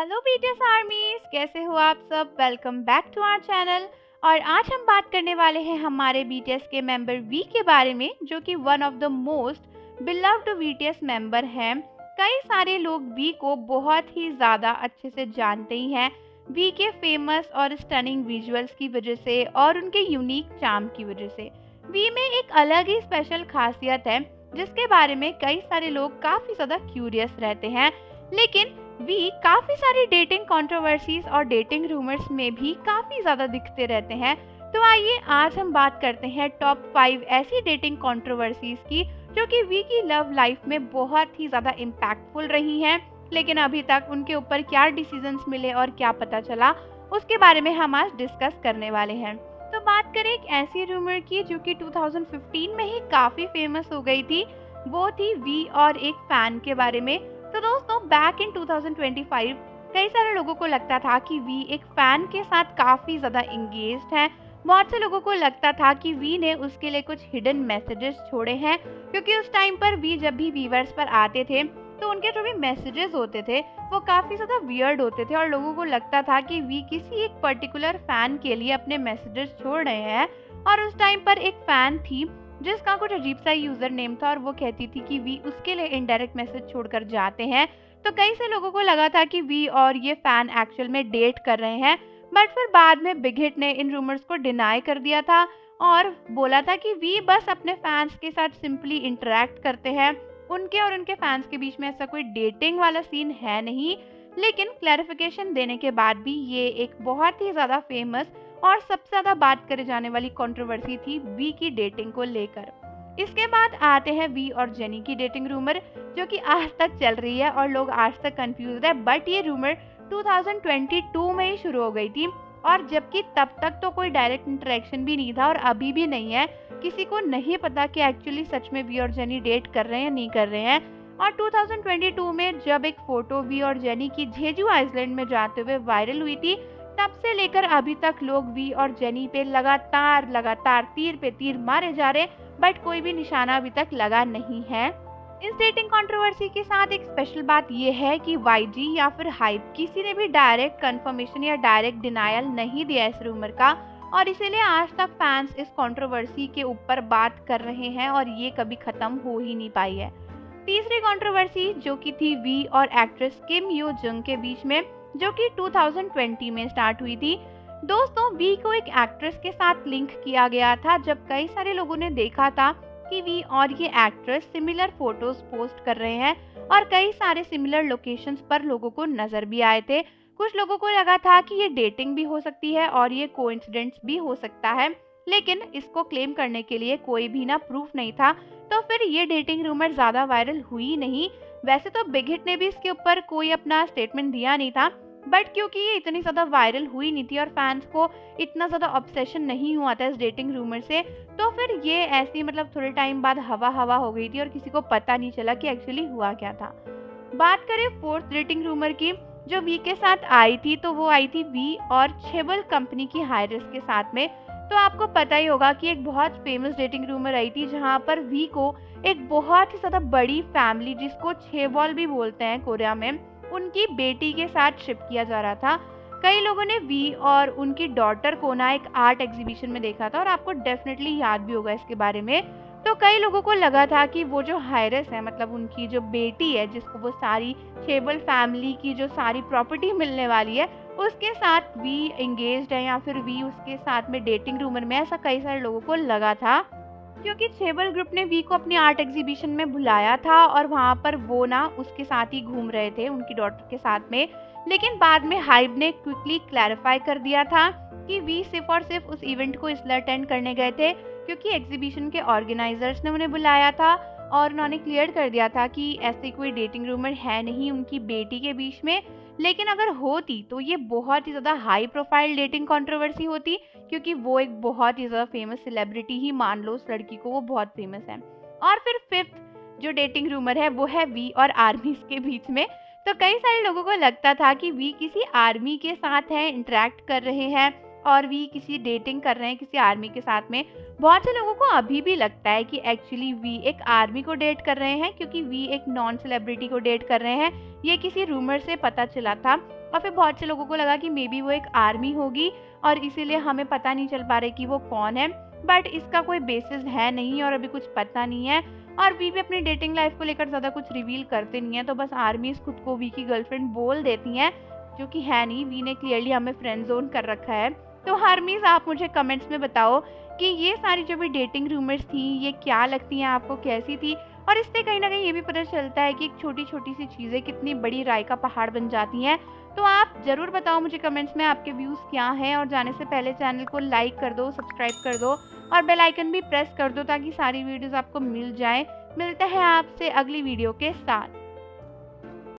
Hello BTS आर्मीज, कैसे हो आप सब। Welcome back to our channel. और आज हम बात करने वाले हैं हमारे बीटीएस के मेंबर वी के बारे में, जो कि one of the most beloved BTS member हैं। कई सारे लोग वी को बहुत ही ज़्यादा अच्छे से जानते ही हैं, वी के फेमस और स्टनिंग विजुअल्स की वजह से और उनके यूनिक चार्म की वजह से। वी में एक अलग ही स्पेशल खासियत है जिसके बारे में कई सारे लोग काफ़ी ज़्यादा क्यूरियस रहते हैं। लेकिन वी काफ़ी सारी डेटिंग कंट्रोवर्सीज और डेटिंग रूमर्स में भी काफ़ी ज़्यादा दिखते रहते हैं। तो आइए आज हम बात करते हैं टॉप 5 ऐसी डेटिंग कंट्रोवर्सीज की जो कि वी की लव लाइफ में बहुत ही ज़्यादा इम्पैक्टफुल रही हैं। लेकिन अभी तक उनके ऊपर क्या डिसीजंस मिले और क्या पता चला, उसके बारे में हम आज डिस्कस करने वाले हैं। तो बात करें एक ऐसी रूमर की जो कि 2015 में ही काफ़ी फेमस हो गई थी, वो थी वी और एक फैन के बारे में। तो दोस्तों, बैक इन 2025 कई सारे लोगों को लगता था कि वी एक फैन के साथ काफ़ी ज़्यादा इंगेज्ड है। बहुत से लोगों को लगता था कि वी ने उसके लिए कुछ हिडन मैसेजेस छोड़े हैं, क्योंकि उस टाइम पर वी जब भी व्यूअर्स पर आते थे तो उनके जो भी मैसेजेस होते थे वो काफ़ी ज़्यादा वियर्ड होते थे और लोगों को लगता था कि वी किसी एक पर्टिकुलर फ़ैन के लिए अपने मैसेजेस छोड़ रहे हैं। और उस टाइम पर एक फ़ैन थी जिसका कुछ अजीब सा यूज़र नेम था और वो कहती थी कि वी उसके लिए इनडायरेक्ट मैसेज छोड़कर जाते हैं। तो कई से लोगों को लगा था कि वी और ये फ़ैन एक्चुअल में डेट कर रहे हैं, बट फिर बाद में बिग हिट ने इन रूमर्स को डिनाई कर दिया था और बोला था कि वी बस अपने फैंस के साथ सिंपली इंटरेक्ट करते हैं, उनके और उनके फैंस के बीच में ऐसा कोई डेटिंग वाला सीन है नहीं। लेकिन क्लैरिफिकेशन देने के बाद भी ये एक बहुत ही ज़्यादा फेमस और सबसे ज़्यादा बात करे जाने वाली कंट्रोवर्सी थी वी की डेटिंग को लेकर। इसके बाद आते हैं वी और जेनी की डेटिंग रूमर, जो कि आज तक चल रही है और लोग आज तक कंफ्यूज है। बट ये रूमर 2022 में ही शुरू हो गई थी, और जबकि तब तक तो कोई डायरेक्ट इंटरेक्शन भी नहीं था और अभी भी नहीं है। किसी को नहीं पता कि एक्चुअली सच में वी और जेनी डेट कर रहे हैं या नहीं कर रहे हैं। और 2022 में जब एक फोटो वी और जेनी की जेजू आइसलैंड में जाते हुए वायरल हुई थी, तब से लेकर अभी तक लोग वी और जेनी पे लगातार तीर पे तीर मारे जा रहे, बट कोई भी निशाना अभी तक लगा नहीं है। इस डेटिंग कंट्रोवर्सी के साथ एक स्पेशल बात यह है कि वाईजी या फिर हाइप किसी ने भी डायरेक्ट कंफर्मेशन या डायरेक्ट डिनायल नहीं दिया इस रूमर का, और इसीलिए आज तक फैंस इस कंट्रोवर्सी के ऊपर बात कर रहे हैं और ये कभी खत्म हो ही नहीं पाई है। तीसरी कंट्रोवर्सी जो कि थी वी और एक्ट्रेस किम यो जंग के बीच में, जो कि 2020 में स्टार्ट हुई थी। दोस्तों, वी को एक एक्ट्रेस के साथ लिंक किया गया था, जब कई सारे लोगों ने देखा था कि वी और ये एक्ट्रेस सिमिलर फोटोज पोस्ट कर रहे हैं और कई सारे सिमिलर लोकेशंस पर लोगों को नजर भी आए थे। कुछ लोगों को लगा था कि ये डेटिंग भी हो सकती है और ये कोइंसिडेंस भी हो सकता है, लेकिन इसको क्लेम करने के लिए कोई भी ना प्रूफ नहीं था। तो फिर ये डेटिंग रूमर ज़्यादा वायरल हुई नहीं। वैसे तो बिग हिट ने भी इसके ऊपर कोई अपना स्टेटमेंट दिया नहीं था, बट क्योंकि ये इतनी ज़्यादा वायरल हुई नहीं थी और फैंस को इतना ज़्यादा ऑब्सेशन नहीं हुआ था इस डेटिंग रूमर से, तो फिर ये ऐसी मतलब थोड़े टाइम बाद हवा हवा हो गई थी और किसी को पता नहीं चला कि एक्चुअली हुआ क्या था। बात करें फोर्थ डेटिंग रूमर की जो वी के साथ आई थी, तो वो आई थी वी और छेबल कंपनी की हायरस के साथ में। तो आपको पता ही होगा कि एक बहुत फेमस डेटिंग रूमर आई थी जहाँ पर वी को एक बहुत ही ज़्यादा बड़ी फैमिली, जिसको छेबॉल भी बोलते हैं कोरिया में, उनकी बेटी के साथ शिप किया जा रहा था। कई लोगों ने वी और उनकी डॉटर को ना एक आर्ट एग्जीबिशन में देखा था और आपको डेफिनेटली याद भी होगा इसके बारे में। तो कई लोगों को लगा था कि वो जो हायरस है, मतलब उनकी जो बेटी है जिसको वो सारी छेबल फैमिली की जो सारी प्रॉपर्टी मिलने वाली है, उसके साथ वी एंगेज्ड है या फिर वी उसके साथ में डेटिंग रूमर में, ऐसा कई सारे लोगों को लगा था। क्योंकि छेबल ग्रुप ने वी को अपनी आर्ट एग्जीबिशन में बुलाया था और वहाँ पर वो ना उसके साथ ही घूम रहे थे उनकी डॉटर के साथ में। लेकिन बाद में हाइब ने क्विकली क्लैरिफाई कर दिया था कि वी सिर्फ और सिर्फ उस इवेंट को इसलिए अटेंड करने गए थे क्योंकि एग्जीबिशन के ऑर्गेनाइजर्स ने उन्हें बुलाया था, और उन्होंने क्लियर कर दिया था कि ऐसी कोई डेटिंग रूमर है नहीं उनकी बेटी के बीच में। लेकिन अगर होती तो ये बहुत ही ज़्यादा हाई प्रोफाइल डेटिंग कंट्रोवर्सी होती, क्योंकि वो एक बहुत ही ज़्यादा फेमस सेलिब्रिटी ही मान लो उस लड़की को, वो बहुत फेमस है। और फिर फिफ्थ जो डेटिंग रूमर है वो है वी और आर्मी के बीच में। तो कई सारे लोगों को लगता था कि वी किसी आर्मी के साथ है, इंटरेक्ट कर रहे हैं और वी किसी डेटिंग कर रहे हैं किसी आर्मी के साथ में। बहुत से लोगों को अभी भी लगता है कि एक्चुअली वी एक आर्मी को डेट कर रहे हैं, क्योंकि वी एक नॉन सेलिब्रिटी को डेट कर रहे हैं। ये किसी रूमर से पता चला था और फिर बहुत से लोगों को लगा कि मे बी वो एक आर्मी होगी और इसीलिए हमें पता नहीं चल पा रहा कि वो कौन है, बट इसका कोई बेसिस है नहीं और अभी कुछ पता नहीं है। और वी भी अपनी डेटिंग लाइफ को लेकर ज़्यादा कुछ रिवील करते नहीं है, तो बस आर्मीज खुद को वी की गर्लफ्रेंड बोल देती हैं, जो कि है नहीं। वी ने क्लियरली हमें फ्रेंड जोन कर रखा है। तो आर्मीज आप मुझे कमेंट्स में बताओ कि ये सारी जो भी डेटिंग रूमर्स थी ये क्या लगती हैं आपको, कैसी थी। और इससे कहीं ना कहीं ये भी पता चलता है कि एक छोटी छोटी सी चीज़ें कितनी बड़ी राय का पहाड़ बन जाती हैं। तो आप ज़रूर बताओ मुझे कमेंट्स में आपके व्यूज़ क्या हैं, और जाने से पहले चैनल को लाइक कर दो, सब्सक्राइब कर दो और बेल आइकन भी प्रेस कर दो ताकि सारी वीडियोस आपको मिल जाए। मिलते हैं आपसे अगली वीडियो के साथ।